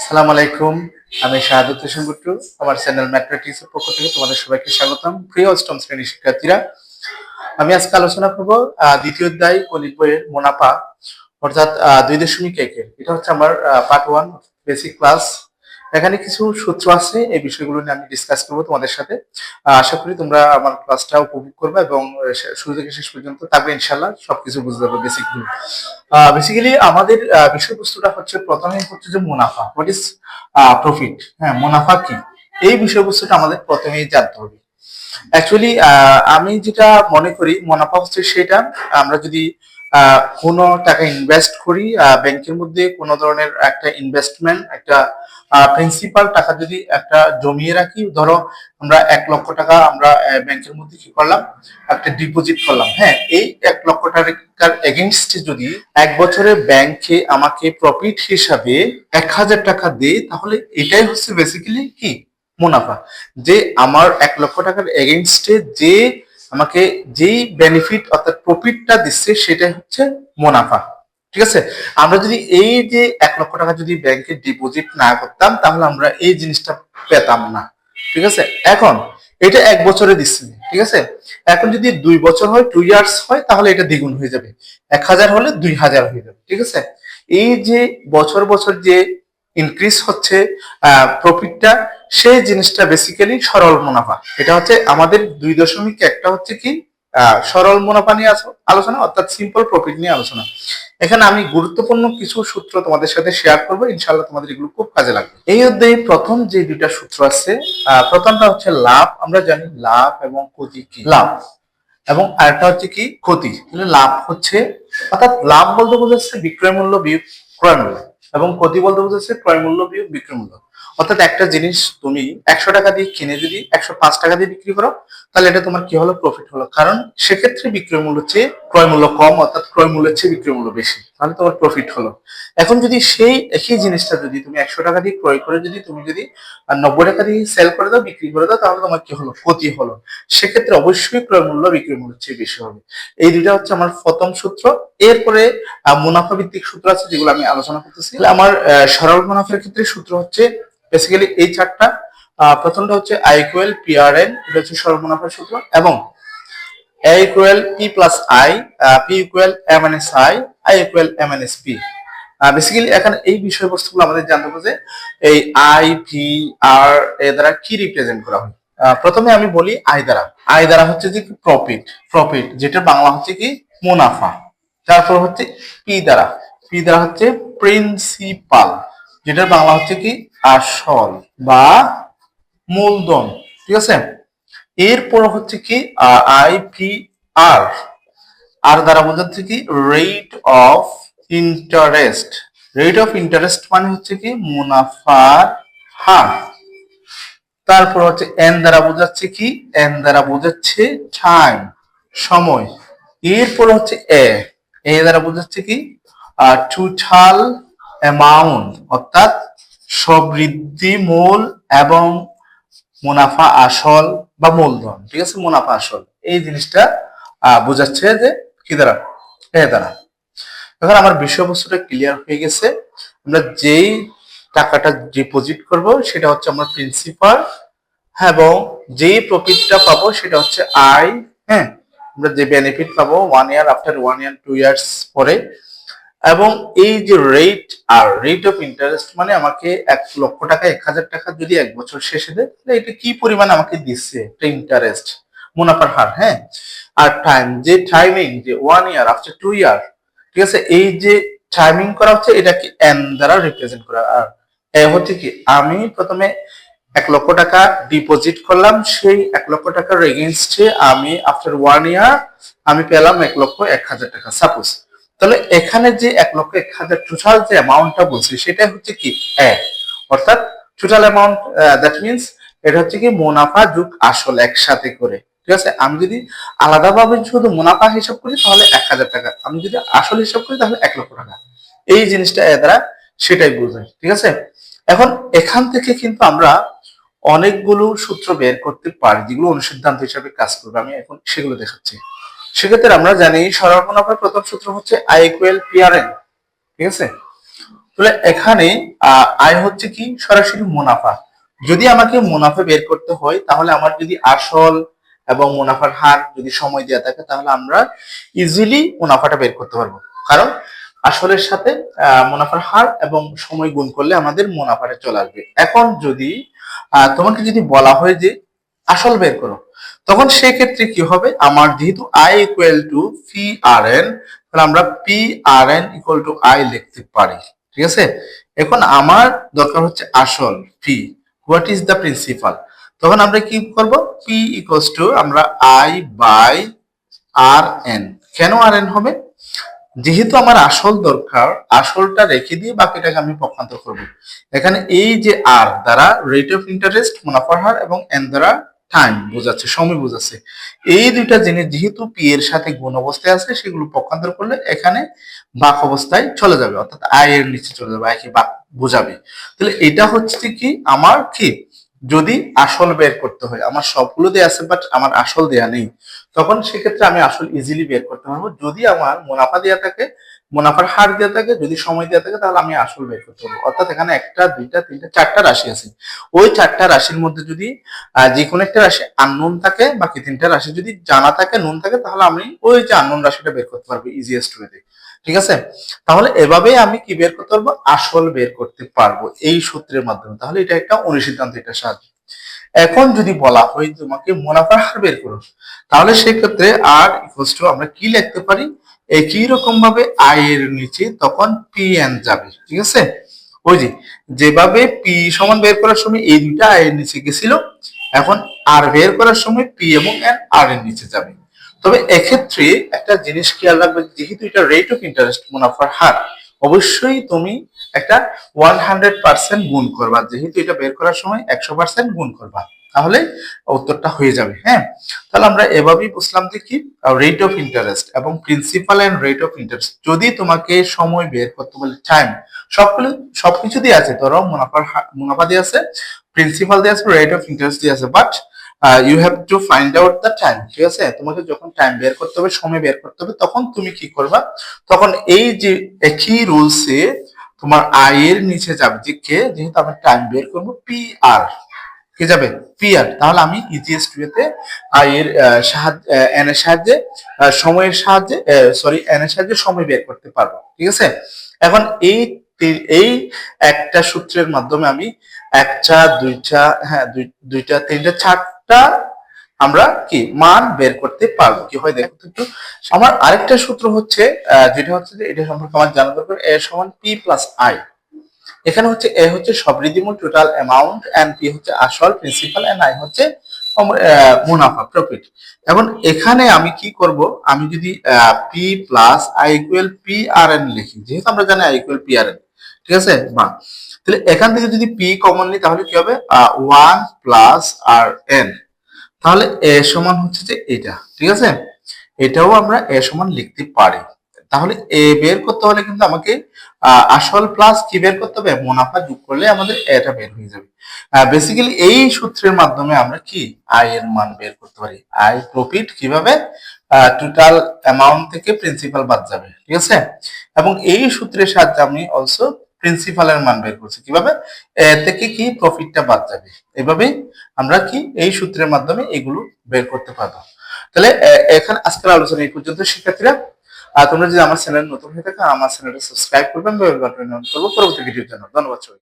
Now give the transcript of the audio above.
আসসালামু আলাইকুম। আমি শাহাদাত হোসেন গুট্টু। আমার চ্যানেল ম্যাথমেটিক্স এর পক্ষ থেকে তোমাদের সবাইকে স্বাগতম। প্রিয় অষ্টম শ্রেণীর শিক্ষার্থীরা, আমি আজকে আলোচনা করব দ্বিতীয় অধ্যায় গণিত বইয়ের মুনাফা অর্থাৎ 2.1 এর। এটা হচ্ছে আমার পার্ট 1 বেসিক ক্লাস। এখানে কিছু সূত্র আছে, এই বিষয়গুলো নিয়ে আমি ডিসকাস করব তোমাদের সাথে। আশা করি তোমরা আমার ক্লাসটা উপভোগ করবে এবং শুরু থেকে শেষ পর্যন্ত থাকবে, ইনশাআল্লাহ সবকিছু বুঝতে পারবে বেসিকলি। বেসিক্যালি আমাদের বিষয়বস্তুটা হচ্ছে, প্রথমে হচ্ছে যে মুনাফা, হোয়াট ইজ প্রফিট। হ্যাঁ, মুনাফা কি, এই বিষয়বস্তুটা আমাদের প্রথমেই জানতে হবে। অ্যাকচুয়ালি আমি যেটা মনে করি, মুনাফা হচ্ছে সেটা আমরা যদি কোনো টাকা ইনভেস্ট করি ব্যাংকের মধ্যে, কোনো ধরনের একটা ইনভেস্টমেন্ট, একটা প্রিন্সিপাল টাকা যদি একটা জমিয়ে রাখি, ধরো আমরা 1 লক্ষ টাকা আমরা ব্যাংকের মধ্যে কি করলাম, একটা ডিপোজিট করলাম। হ্যাঁ, এই 1 লক্ষ টাকার এগেনস্টে যদি 1 বছরে ব্যাংকে আমাকে প্রফিট হিসাবে 1,000 টাকা দেয়, তাহলে এটাই হচ্ছে বেসিক্যালি কি মুনাফা। যে আমার 1 লক্ষ টাকার এগেনস্টে যে আমাকে যেই বেনিফিট অর্থাৎ প্রফিটটা দিচ্ছে, সেটাই হচ্ছে মুনাফা। ঠিক আছে, আমরা যদি এই যে 1 লক্ষ টাকা যদি ব্যাংকে ডিপোজিট না করতাম, তাহলে আমরা এই জিনিসটা পেতাম না। ঠিক আছে, এখন এটা 1 বছরে দিচ্ছে, ঠিক আছে। এখন যদি 2 বছর হয়, 2 ইয়ার্স হয়, তাহলে এটা দ্বিগুণ হয়ে যাবে, 1,000 হলে 2,000 হয়ে যাবে। ঠিক আছে, এই যে বছর বছর যে ইনক্রিজ হচ্ছে প্রফিটটা, সেই জিনিসটা বেসিক্যালি সরল মুনাফা। এটা হচ্ছে আমাদের 2.1টা হচ্ছে কি সরল মুনাফা নিয়ে আলোচনা, অর্থাৎ সিম্পল প্রফিট নিয়ে আলোচনা। এখানে আমি গুরুত্বপূর্ণ কিছু সূত্র তোমাদের সাথে শেয়ার করবো, ইনশাআল্লাহ তোমাদের এগুলো খুব কাজে লাগবে। এই অধ্যায়ে প্রথম যে 2টা সূত্র আছে, প্রথমটা হচ্ছে লাভ। আমরা জানি লাভ এবং ক্ষতি কি, লাভ এবং আরেকটা হচ্ছে কি ক্ষতি। লাভ হচ্ছে, অর্থাৎ লাভ বলতে বোঝাচ্ছে বিক্রয় মূল্য বিয়োগ ক্রয় মূল্য, এবং ক্ষতি বলতে বোঝাচ্ছে ক্রয় মূল্য বিয়োগ বিক্রয় মূল্য। অর্থাৎ একটা জিনিস তুমি 100 টাকা দিয়ে কিনে যদি 105 টাকা দিয়ে বিক্রি করো, তাহলে এটা তোমার কি হলো, প্রফিট হলো। কারণ সেক্ষেত্রে বিক্রয় মূল্য চেয়ে ক্রয় মূল্য কম, অর্থাৎ ক্রয় মূল্যের চেয়ে বিক্রয় মূল্য বেশি, তাহলে তোমার প্রফিট হলো। এখন যদি সেই একই জিনিসটা যদি তুমি 100 টাকা দিয়ে ক্রয় করে যদি তুমি যদি 90 টাকা দিয়ে সেল করে দাও, বিক্রি করে দাও, তাহলে তোমার কি হলো, ক্ষতি হলো। সেক্ষেত্রে অবশ্যই ক্রয় মূল্য বিক্রয় মূল্যের চেয়ে বেশি হবে। এই 2টা হচ্ছে আমার প্রথম সূত্র। এরপরে মুনাফা ভিত্তিক সূত্র আছে, যেগুলো আমি আলোচনা করতেছি। আমার সরল মুনাফার ক্ষেত্রে সূত্র হচ্ছে বেসিক্যালি এই 4টা। প্রথমটা হচ্ছে I equal P R N, এটা হচ্ছে সরল মুনাফার সূত্র, এবং A equal P plus I, P equal M N S I, I equal M N S P. Basically এখানে এই বিষয়বস্তুগুলো আমাদের জানতে হবে যে এই আই ভি আর এ দ্বারা কি রিপ্রেজেন্ট করা হয়। প্রথমে আমি বলি আই দ্বারা। আই দ্বারা হচ্ছে যে প্রফিট, প্রফিট যেটা বাংলা হচ্ছে কি মুনাফা। তারপর হচ্ছে পি দ্বারা, পি দ্বারা হচ্ছে প্রিন্সিপাল, যেটার বাংলা হচ্ছে কি আসল বা মূলধন। ঠিক আছে, এরপর হচ্ছে কি আই পি আর, আর দ্বারা বোঝাচ্ছে কি rate of interest. Rate of interest মানে হচ্ছে কি মুনাফার হার। তারপর হচ্ছে এন দ্বারা বোঝাচ্ছে কি, এন দ্বারা বোঝাচ্ছে টাইম, সময়। এরপর হচ্ছে এ দ্বারা বোঝাচ্ছে কি টোটাল অ্যামাউন্ট, অর্থাৎ সবৃদ্ধি মূল এবং মুনাফা আসল বা মূলধন। ঠিক আছে, মুনাফা আসল এই জিনিসটা বোঝাচ্ছে যে কি দ্বারা, এ দ্বারা। এখন আমার বিষয়বস্তুটা ক্লিয়ার হয়ে গেছে। আমরা যেই টাকাটা ডিপোজিট করব সেটা হচ্ছে আমার প্রিন্সিপাল, হ্যাঁ, এবং যেই প্রফিটটা পাবো সেটা হচ্ছে আই। হ্যাঁ, আমরা যে বেনিফিট পাবো 1 ইয়ার, আফটার 1 ইয়ার 2 ইয়ার্স পরে। এবং এই যে রেট আর রেট অফ ইন্টারেস্ট মানে আমাকে 1 লক্ষ টাকা 1,000 টাকা যদি 1 বছর শেষে দেয়, তাহলে এটা কি পরিমাণ আমাকে দিচ্ছে, এটা ইন্টারেস্ট, মুনাফার হার। হ্যাঁ, আর টাইম, যে টাইমিং, যে 1 ইয়ার আফটার 2 ইয়ার। ঠিক আছে, এই যে টাইমিং করা হচ্ছে এটা কি এন দ্বারা রিপ্রেজেন্ট করা। আর এ হচ্ছে কি আমি প্রথমে 1 লক্ষ টাকা ডিপোজিট করলাম, সেই 1 লক্ষ টাকার এগেইনস্টে আমি আফটার 1 ইয়ার আমি পেলাম 1,01,000 টাকা সাপোজ। তাহলে এখানে যে 1,01,000 টোটাল যে অ্যামাউন্টটা বলছি, সেটা হচ্ছে কি অর্থাৎ টোটাল অ্যামাউন্ট, দ্যাট মিনস এটা হচ্ছে কি মুনাফা যোগ আসল একসাথে করে। ঠিক আছে, আমি যদি আলাদাভাবে শুধু মুনাফা হিসাব করি তাহলে 1,000 টাকা, আমি যদি আসল হিসাব করি তাহলে 1 লক্ষ টাকা। এই জিনিসটা এ দ্বারা সেটাই বোঝায়। ঠিক আছে, এখন এখান থেকে কিন্তু আমরা অনেকগুলো সূত্র বের করতে পারি, যেগুলো অনুসিদ্ধান্ত হিসাবে কাজ করবে। আমি এখন সেগুলো দেখাচ্ছি। সেক্ষেত্রে আমরা জানি সরল মুনাফার প্রথম সূত্র হচ্ছে I equal P R N. ঠিক আছে, তাহলে এখানে আয় হচ্ছে কি সরাসরি মুনাফা। যদি আমাকে মুনাফা বের করতে হয় তাহলে আমার যদি আসল এবং মুনাফার হার যদি সময় দেওয়া থাকে তাহলে আমরা ইজিলি মুনাফাটা বের করতে পারবো, কারণ আসলের সাথে মুনাফার হার এবং সময় গুণ করলে আমাদের মুনাফাটা চলে আসবে। এখন যদি তোমাকে যদি বলা হয় যে আসল বের করো, তখন সেক্ষেত্রে কি হবে, আমার যেহেতু I equal to P R N, তাহলে আমরা P R N equal to I লিখতে পারি। ঠিক আছে, এখন আমার দরকার হচ্ছে আসল P, what is the principal. তখন আমরা কি করব, পি ইকুয়ালস টু আমরা আই বাই আর এন। কেন আর এন হবে, যেহেতু আমার আসল দরকার, আসলটা রেখে দিয়ে বাকিটাকে আমি পক্ষান্তর করব। এখানে এই যে আর দ্বারা রেট অফ ইন্টারেস্ট মুনাফার হার এবং এন দ্বারা টাইম বোঝাচ্ছে, সময় বোঝাচ্ছে। এই দুইটা জিনিস যেহেতু পি এর সাথে গুণ অবস্থায় আছে, সেগুলো পক্ষান্তর করলে এখানে বাক অবস্থায় চলে যাবে, অর্থাৎ আই এর নিচে চলে যাবে, আই কে বাক বোঝাবে। তাহলে এটা হচ্ছে কি আমার কি, যদি আসল বের করতে হয়, আমার সবগুলো দেয়া আছে বাট আমার আসল দেয়া নেই, তখন সেক্ষেত্রে আমি আসল ইজিলি বের করতে পারবো। যদি আমার মুনাফা দেওয়া থাকে, মুনাফার হার দেওয়া থাকে, যদি সময় দেওয়া থাকে, তাহলে আমি আসল বের করতে পারবো। অর্থাৎ এখানে একটা, দুইটা, তিনটা, চারটা রাশি আছে। ওই চারটা রাশির মধ্যে যদি যে কোনো একটা রাশি আননোন থাকে, বাকি তিনটা রাশি যদি জানা থাকে, নুন থাকে, তাহলে আমি ওই যে আননোন রাশিটা বের করতে পারবো ইজিয়েস্ট ওয়েতে। ঠিক আছে, তাহলে এভাবেই আমি কি বের করতে পারবো, আসল বের করতে পারবো এই সূত্রের মাধ্যমে। তাহলে এটা একটা অনুসিদ্ধান্ত, এটা সাহায্য। এখন যদি বলা হয় তোমাকে মুনাফার হার বের করো, তাহলে সেক্ষেত্রে আর ইকুয়ালস টু আমরা কি লিখতে পারি, একই রকম ভাবে আই এর নিচে তখন পি এন যাবে। ঠিক আছে, ওই যে যেভাবে পি সমান বের করার সময় এই দুইটা আই এর নিচে গেছিল, এখন আর বের করার সময় পি এবং এন আর এর নিচে যাবে। তবে এক্ষেত্রে একটা জিনিস খেয়াল রাখবে, যেহেতু এটা রেট অফ ইন্টারেস্ট মুনাফার হার, অবশ্যই তুমি একটা 100% গুণ করবা, যেহেতু এটা বের করার সময় 100% গুণ করবা, তাহলে উত্তরটা হয়ে যাবে। হ্যাঁ, তাহলে আমরা এভাবেই বুঝলাম যে কি রেট অফ ইন্টারেস্ট এবং principal and rate of interest, যদি তোমাকে সময় বের করতে বলে, টাইম, সবকিছু দিয়ে আছে, ধরো মুনাফা দিয়ে আছে, প্রিন্সিপাল দিয়ে আছে, রেট অফ ইন্টারেস্ট দিয়ে আছে, but you have to find out the time. ঠিক আছে, তোমাকে যখন টাইম বের করতে হবে, সময় বের করতে হবে, তখন তুমি কি করবা, তখন এই যে একই রুলসে তোমার আই এর নিচে যাবে যে কে, যেহেতু আমি টাইম বের করবো, পি আর কে যাবে, পি আর। তাহলে আমি ইজিয়েস্ট ওয়েতে আই এর সাহায্যে, এন এর সাহায্যে, সময়ের সাহায্যে, সরি এন এর সাহায্যে সময় বের করতে পারবো। ঠিক আছে, এখন এই একটা সূত্রের মাধ্যমে আমি একটা, দুইটা, হ্যাঁ দুইটা, তিনটা, চারটা আমরা কি মান বের করতে পারবো। কি হয় দেখো তো একটু। আমার আরেকটা সূত্র হচ্ছে, যেটা হচ্ছে যে এটা সম্পর্কে আমার জানা দরকার, এ সমান পি প্লাস আই। এখানে হচ্ছে এ হচ্ছে সবৃদ্ধিমূল টোটাল অ্যামাউন্ট, এন্ড পি হচ্ছে আসল প্রিন্সিপাল, এন্ড আই হচ্ছে মুনাফা প্রফিট। এখন এখানে আমি কি করব, আমি যদি P plus I equal P R N লিখি, যেহেতু আমরা জানি I equal P R N. ঠিক আছে, বা তাহলে এখান থেকে যদি পি কমন নিই, তাহলে কি হবে, 1 প্লাস আর এন, তাহলে এ সমান হচ্ছে যে এটা। ঠিক আছে, এটাও আমরা এ সমান লিখতে পারি। তাহলে এ বের করতে হলে কিন্তু আমাকে আসল প্লাস কি বের করতে হবে, মুনাফা যোগ করলে আমাদের এটা বের হয়ে যাবে। বেসিক্যালি এই সূত্রের মাধ্যমে আমরা কি আই এর মান বের করতে পারি। আই প্রফিট কিভাবে, টোটাল অ্যামাউন্ট থেকে প্রিন্সিপাল বাদ যাবে। ঠিক আছে, এবং এই সূত্রের সাহায্যে আমি অলসো প্রিন্সিপালের মান বের করছি, কিভাবে, এ থেকে কি প্রফিটটা বাদ যাবে। এভাবেই আমরা কি এই সূত্রের মাধ্যমে এগুলো বের করতে পারবো। তাহলে এখানে আজকের আলোচনা এই পর্যন্ত। শিক্ষার্থীরা, তোমরা যদি আমার চ্যানেল নতুন হয়ে থাকো, আমার চ্যানেলটা সাবস্ক্রাইব করবেন, বেল বাটন অন করবো পরবর্তী ভিডিওর জন্য। ধন্যবাদ সবাই।